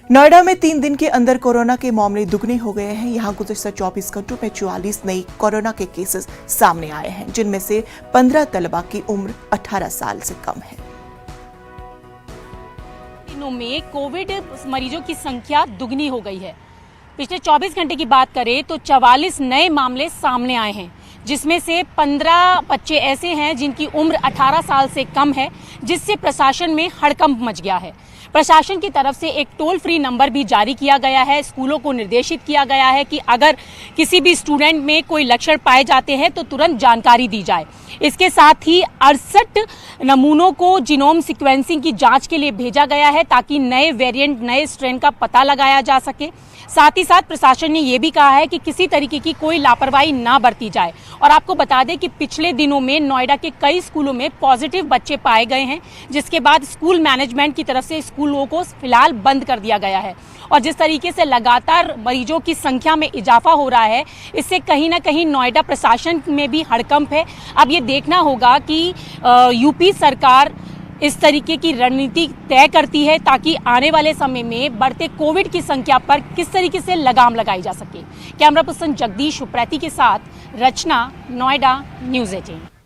नोएडा में 3 दिन के अंदर कोरोना के मामले दुगने हो गए हैं। यहां गुज़श्ता 24 घंटों में 44 नई कोरोना के केसेस सामने आए हैं, जिनमें से 15 तलबा की उम्र 18 साल से कम है। दिनों में कोविड मरीजों की संख्या दुगनी हो गई है। पिछले 24 घंटे की बात करें तो 44 नए मामले सामने आए हैं, जिसमें से 15 बच्चे ऐसे हैं जिनकी उम्र 18 साल से कम है, जिससे प्रशासन में हड़कंप मच गया है। प्रशासन की तरफ से एक टोल फ्री नंबर भी जारी किया गया है। स्कूलों को निर्देशित किया गया है कि अगर किसी भी स्टूडेंट में कोई लक्षण पाए जाते हैं तो तुरंत जानकारी दी जाए। इसके साथ ही 68 नमूनों को जीनोम सीक्वेंसिंग की जांच के लिए भेजा गया है, ताकि नए वेरिएंट, नए स्ट्रेन का पता लगाया जा सके। साथ ही साथ प्रशासन ने यह भी कहा है कि किसी तरीके की कोई लापरवाही ना बरती जाए। और आपको बता दें कि पिछले दिनों में नोएडा के कई स्कूलों में पॉजिटिव बच्चे पाए गए हैं, जिसके बाद स्कूल मैनेजमेंट की तरफ से स्कूलों को फिलहाल बंद कर दिया गया है। और जिस तरीके से लगातार मरीजों की संख्या में इजाफा हो रहा है, इससे कहीं ना कहीं नोएडा प्रशासन में भी हड़कंप है। अब ये देखना होगा कि यूपी सरकार इस तरीके की रणनीति तय करती है, ताकि आने वाले समय में बढ़ते कोविड की संख्या पर किस तरीके से लगाम लगाई जा सके। कैमरा पर्सन जगदीश उप्रेती के साथ रचना, नोएडा, न्यूज़ 18।